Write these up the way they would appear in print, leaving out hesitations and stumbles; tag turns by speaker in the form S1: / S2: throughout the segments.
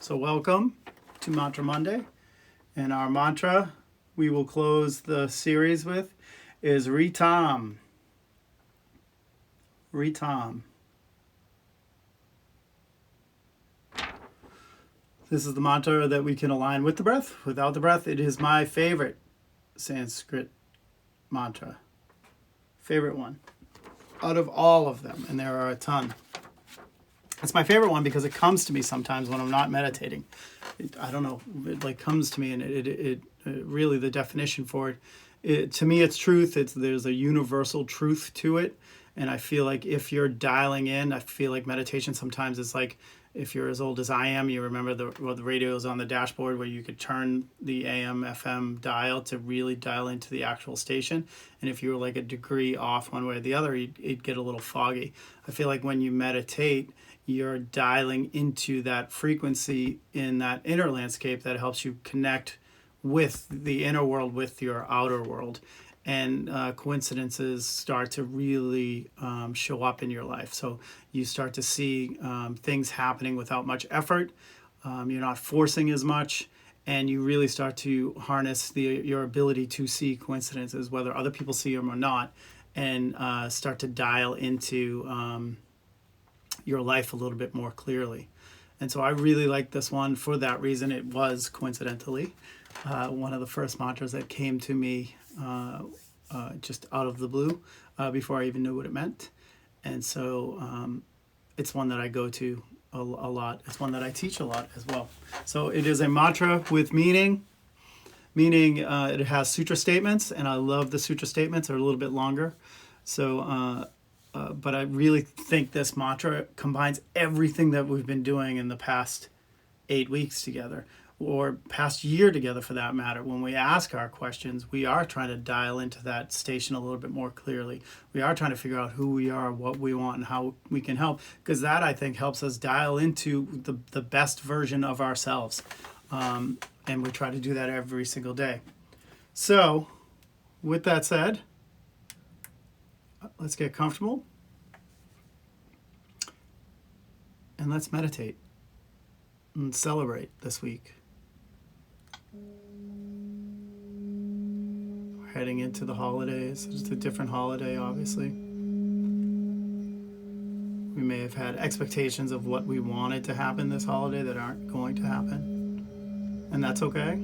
S1: So welcome to Mantra Monday. And our mantra we will close the series with is Ritam. Ritam. This is the mantra that we can align with the breath. Without the breath, it is my favorite Sanskrit mantra. Favorite one out of all of them, and there are a ton. It's my favorite one because it comes to me sometimes when I'm not meditating. I don't know, it like comes to me, and it really the definition for it, to me it's truth. There's a universal truth to it, and I feel like if you're dialing in, I feel like meditation sometimes is like, if you're as old as I am, you remember the radios on the dashboard where you could turn the AM, FM dial to really dial into the actual station. And if you were like a degree off one way or the other, it'd get a little foggy. I feel like when you meditate, you're dialing into that frequency in that inner landscape that helps you connect with the inner world, with your outer world. And coincidences start to really show up in your life. So you start to see things happening without much effort. You're not forcing as much, and you really start to harness your ability to see coincidences, whether other people see them or not, and start to dial into your life a little bit more clearly. And so I really like this one for that reason. It was coincidentally one of the first mantras that came to me just out of the blue before I even knew what it meant. And so it's one that I go to a lot. It's one that I teach a lot as well. So it is a mantra with meaning. It has sutra statements, and I love the sutra statements. They're a little bit longer. So but I really think this mantra combines everything that we've been doing in the past 8 weeks together, or past year together for that matter. When we ask our questions, we are trying to dial into that station a little bit more clearly. We are trying to figure out who we are, what we want, and how we can help, because that, I think, helps us dial into the best version of ourselves. And we try to do that every single day. So, with that said, let's get comfortable and let's meditate and celebrate this week. We're heading into the holidays. It's a different holiday, obviously. We may have had expectations of what we wanted to happen this holiday that aren't going to happen, and that's okay.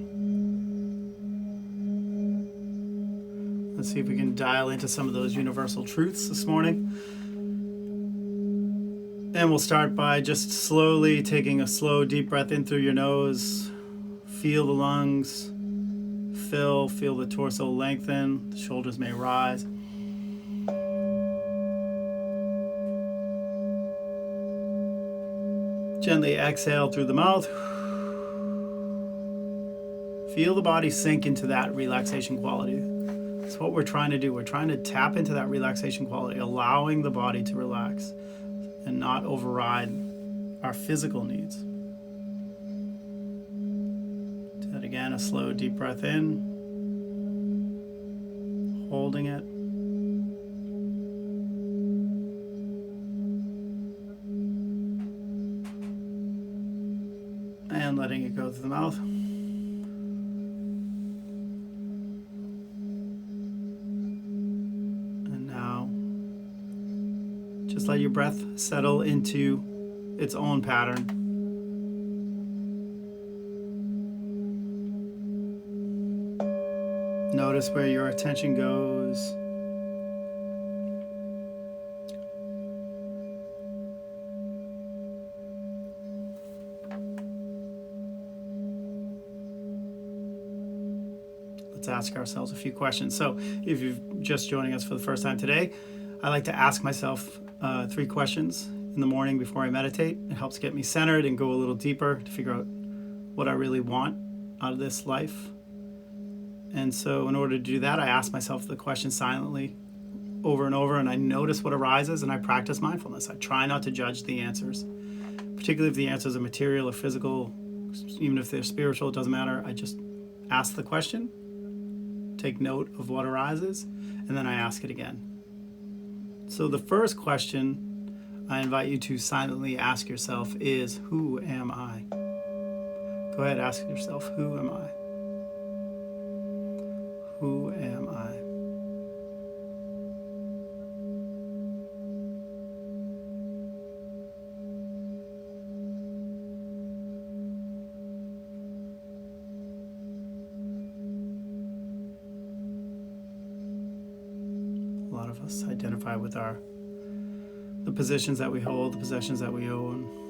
S1: Let's see if we can dial into some of those universal truths this morning. And we'll start by just slowly taking a slow, deep breath in through your nose. Feel the lungs fill, feel the torso lengthen, the shoulders may rise. Gently exhale through the mouth. Feel the body sink into that relaxation quality. That's what we're trying to do. We're trying to tap into that relaxation quality, allowing the body to relax and not override our physical needs. Do that again, a slow, deep breath in, holding it. And letting it go through the mouth. And now, just let your breath settle into its own pattern. Notice where your attention goes. Let's ask ourselves a few questions. So if you're just joining us for the first time today, I like to ask myself 3 questions in the morning before I meditate. It helps get me centered and go a little deeper to figure out what I really want out of this life. And so in order to do that, I ask myself the question silently over and over, and I notice what arises, and I practice mindfulness. I try not to judge the answers, particularly if the answers are material or physical, even if they're spiritual, it doesn't matter. I just ask the question, take note of what arises, and then I ask it again. So the first question I invite you to silently ask yourself is, who am I? Go ahead, ask yourself, who am I? Who am I? A lot of us identify with the positions that we hold, the possessions that we own.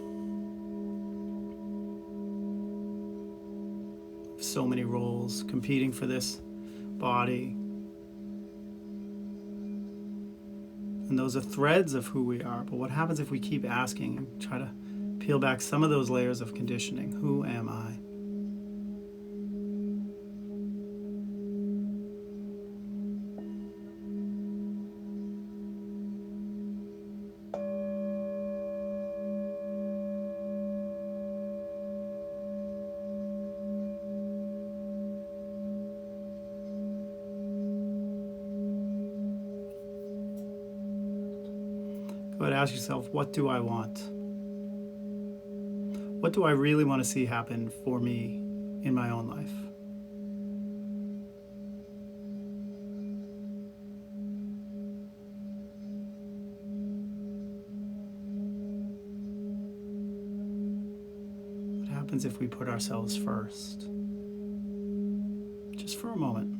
S1: So many roles competing for this body. And those are threads of who we are. But what happens if we keep asking and try to peel back some of those layers of conditioning? Who am I? Go ahead and ask yourself, what do I want? What do I really want to see happen for me in my own life? What happens if we put ourselves first? Just for a moment.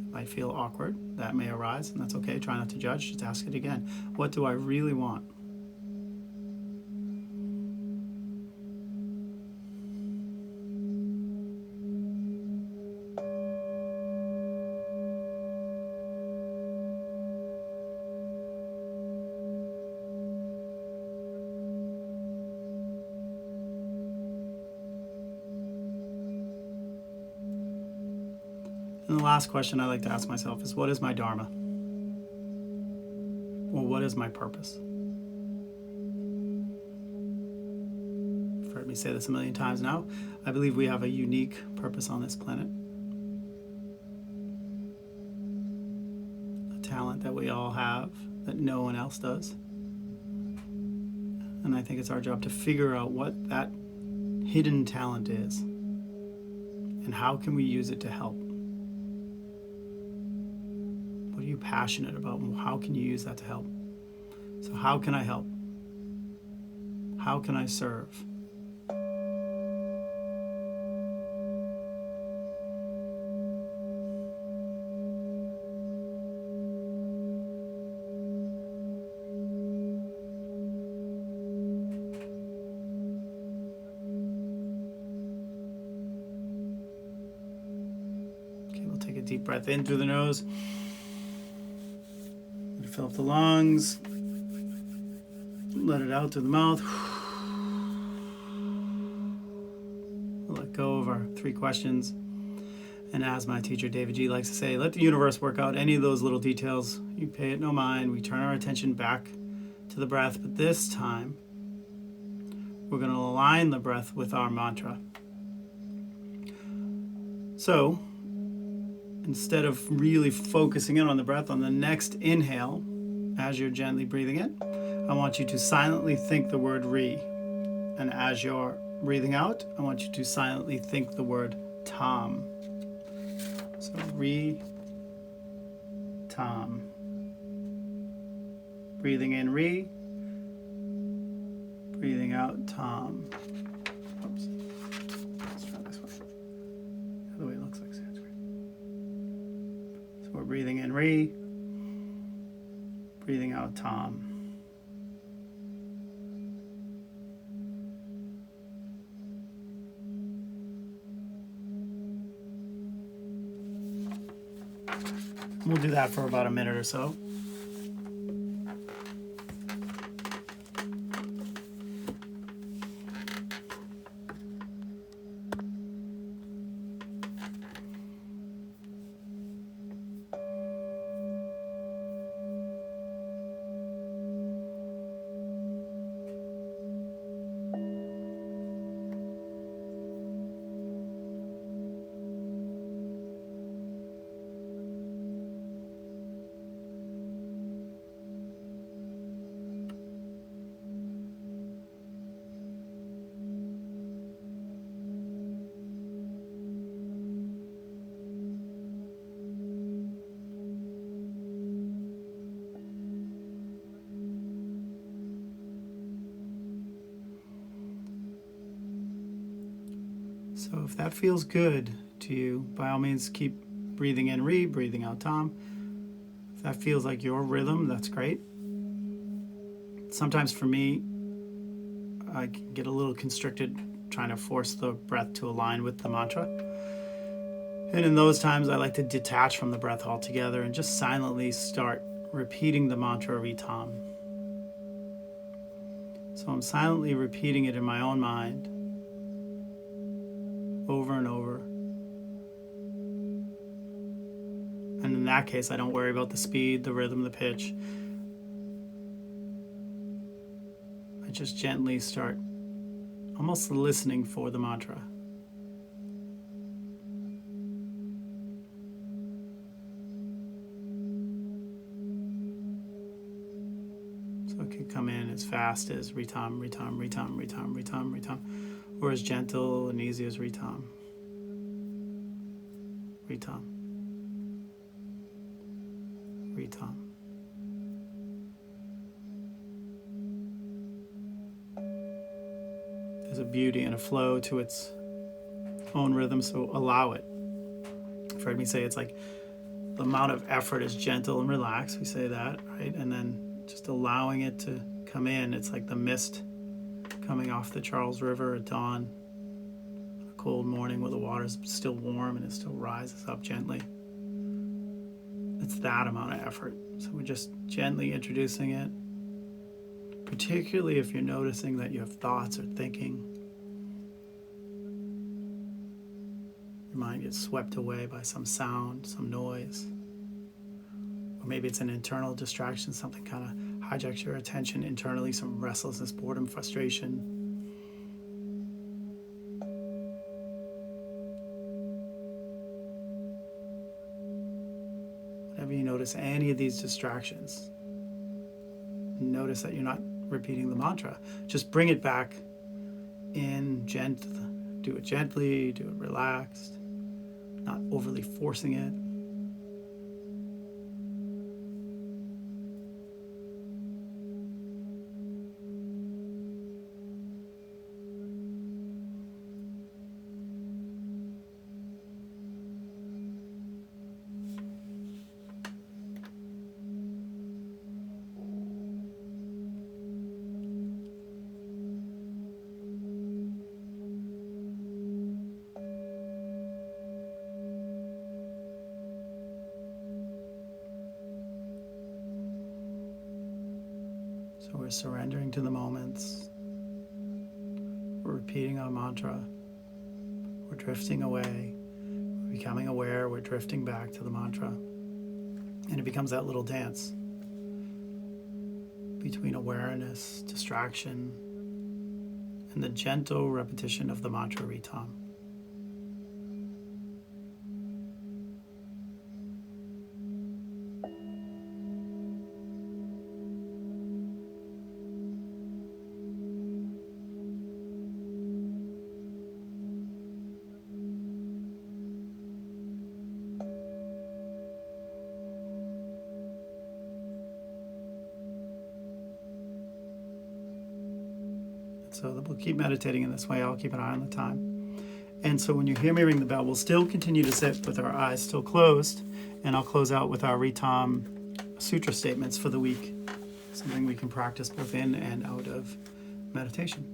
S1: It might feel awkward. That may arise, and that's okay. Try not to judge. Just ask it again. What do I really want? And the last question I like to ask myself is, what is my Dharma? Or what is my purpose? You've heard me say this a million times now. I believe we have a unique purpose on this planet. A talent that we all have that no one else does. And I think it's our job to figure out what that hidden talent is. And how can we use it to help? What are you passionate about? How can you use that to help? So how can I help? How can I serve? Okay, we'll take a deep breath in through the nose. Fill up the lungs. Let it out through the mouth. We'll let go of our 3 questions. And as my teacher David G likes to say, let the universe work out any of those little details. You pay it no mind. We turn our attention back to the breath. But this time, we're going to align the breath with our mantra. So, instead of really focusing in on the breath, on the next inhale, as you're gently breathing in, I want you to silently think the word re. And as you're breathing out, I want you to silently think the word tam. So re, tam. Breathing in re, breathing out tam. Oops. Let's try this way. The other way it looks like Sanskrit. So we're breathing in re, breathing out tam. We'll do that for about a minute or so. So if that feels good to you, by all means keep breathing in Re, breathing out Tam. If that feels like your rhythm, that's great. Sometimes for me, I can get a little constricted trying to force the breath to align with the mantra. And in those times, I like to detach from the breath altogether and just silently start repeating the mantra Ritam. So I'm silently repeating it in my own mind over and over. And in that case, I don't worry about the speed, the rhythm, the pitch. I just gently start almost listening for the mantra. So it could come in as fast as Ritam, Ritam, Ritam, Ritam, Ritam, Ritam, or as gentle and easy as Ritam, Ritam, Ritam. There's a beauty and a flow to its own rhythm, so allow it. You've heard me say it's like the amount of effort is gentle and relaxed. We say that, right? And then just allowing it to come in. It's like the mist coming off the Charles River at dawn, a cold morning where the water's still warm and it still rises up gently. It's that amount of effort. So we're just gently introducing it, particularly if you're noticing that you have thoughts or thinking. Your mind gets swept away by some sound, some noise. Or maybe it's an internal distraction, something kind of hijacks your attention internally, some restlessness, boredom, frustration. Whenever you notice any of these distractions, notice that you're not repeating the mantra. Just bring it back in gentle. Do it gently, do it relaxed, not overly forcing it. So we're surrendering to the moments. We're repeating our mantra. We're drifting away. We're becoming aware. We're drifting back to the mantra. And it becomes that little dance between awareness, distraction, and the gentle repetition of the mantra Ritam. So that we'll keep meditating in this way. I'll keep an eye on the time. And so when you hear me ring the bell, we'll still continue to sit with our eyes still closed, and I'll close out with our Ritam Sutra statements for the week, something we can practice both in and out of meditation.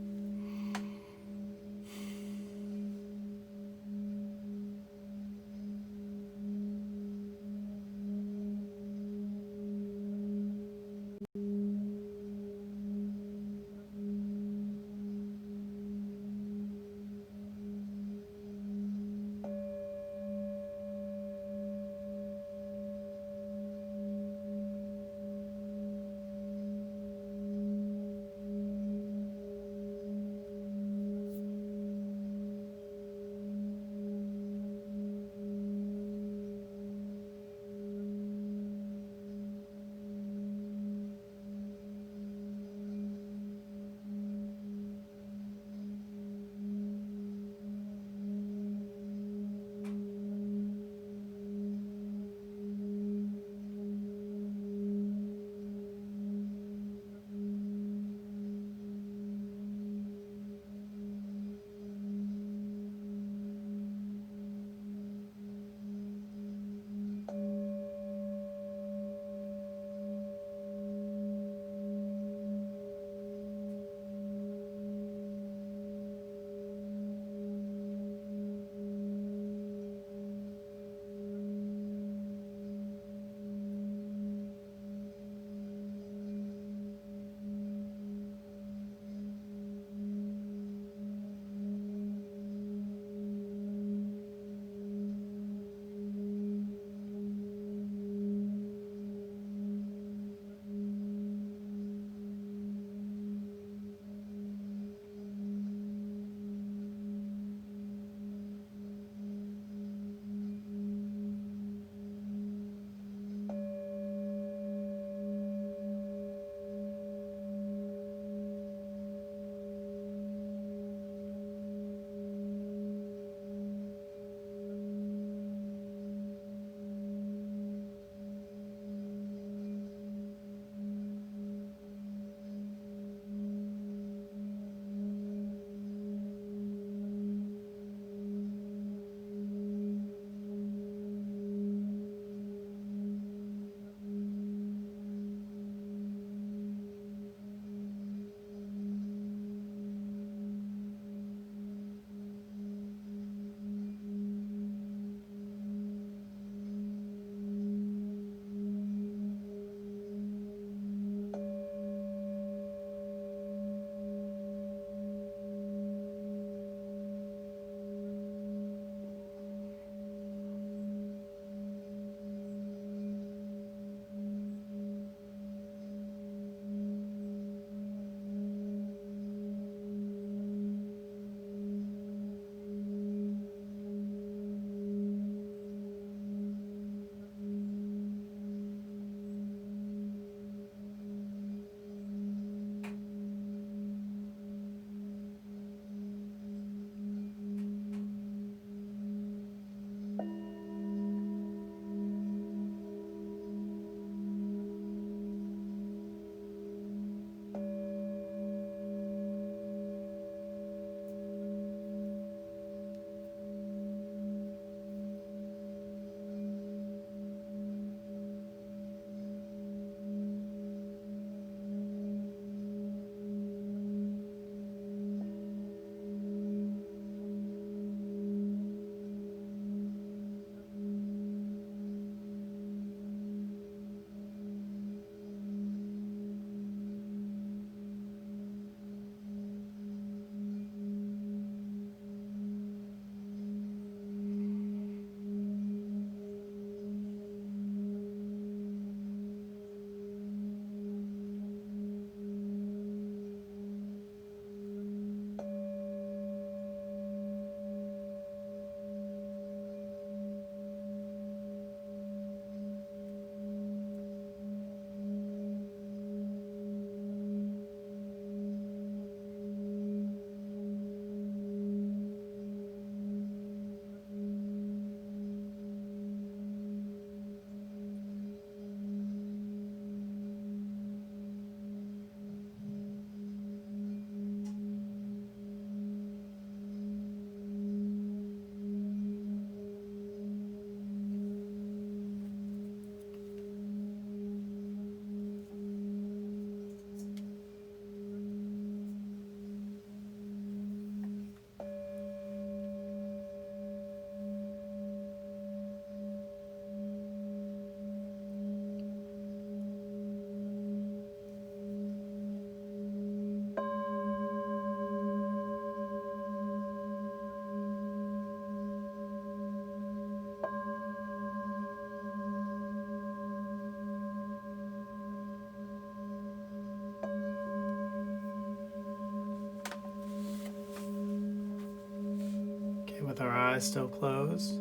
S1: with our eyes still closed,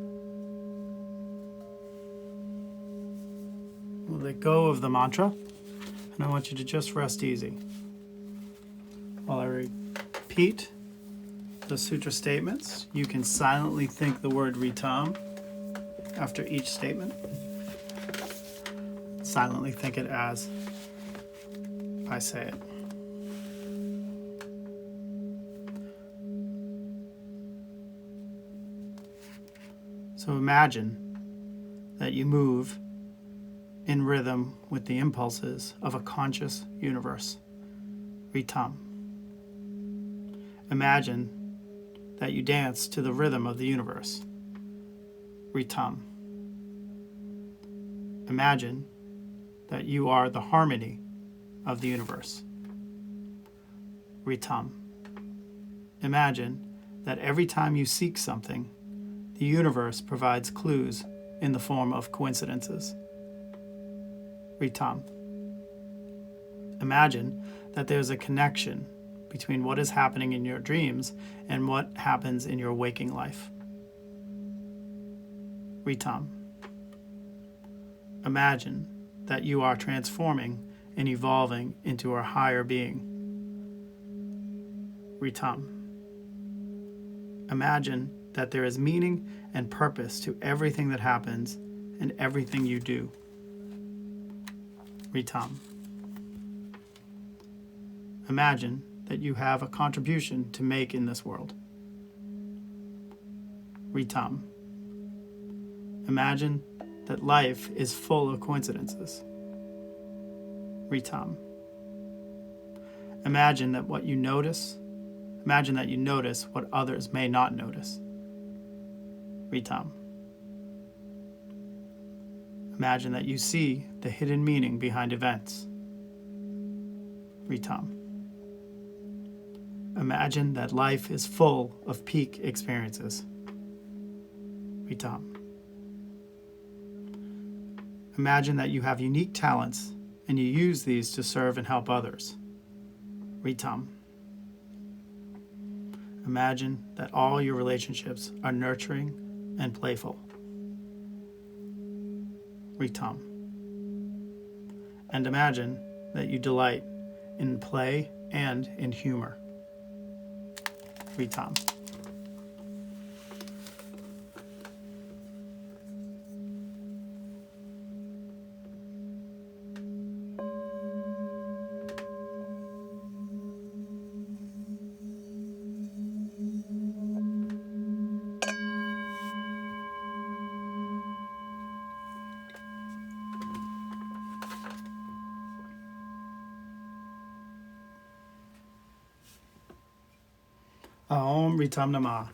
S1: we'll let go of the mantra, and I want you to just rest easy while I repeat the sutra statements. You can silently think the word Ritam after each statement. Silently think it as I say it. So imagine that you move in rhythm with the impulses of a conscious universe. Ritam. Imagine that you dance to the rhythm of the universe. Ritam. Imagine that you are the harmony of the universe. Ritam. Imagine that every time you seek something, the universe provides clues in the form of coincidences. Ritam. Imagine that there's a connection between what is happening in your dreams and what happens in your waking life. Ritam. Imagine that you are transforming and evolving into a higher being. Ritam. Imagine that there is meaning and purpose to everything that happens and everything you do. Ritam. Imagine that you have a contribution to make in this world. Ritam. Imagine that life is full of coincidences. Ritam. Imagine that you notice what others may not notice. Ritam. Imagine that you see the hidden meaning behind events. Ritam. Imagine that life is full of peak experiences. Ritam. Imagine that you have unique talents and you use these to serve and help others. Ritam. Imagine that all your relationships are nurturing and playful. Ritam. And imagine that you delight in play and in humor. Ritam. Om Ritam Namah.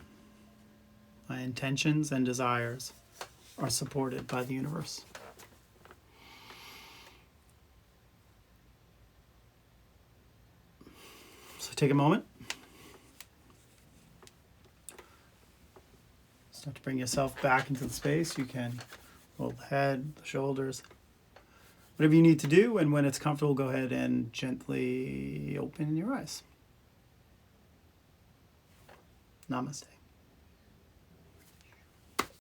S1: My intentions and desires are supported by the universe. So take a moment. Start to bring yourself back into the space. You can roll the head, the shoulders, whatever you need to do. And when it's comfortable, go ahead and gently open your eyes. Namaste.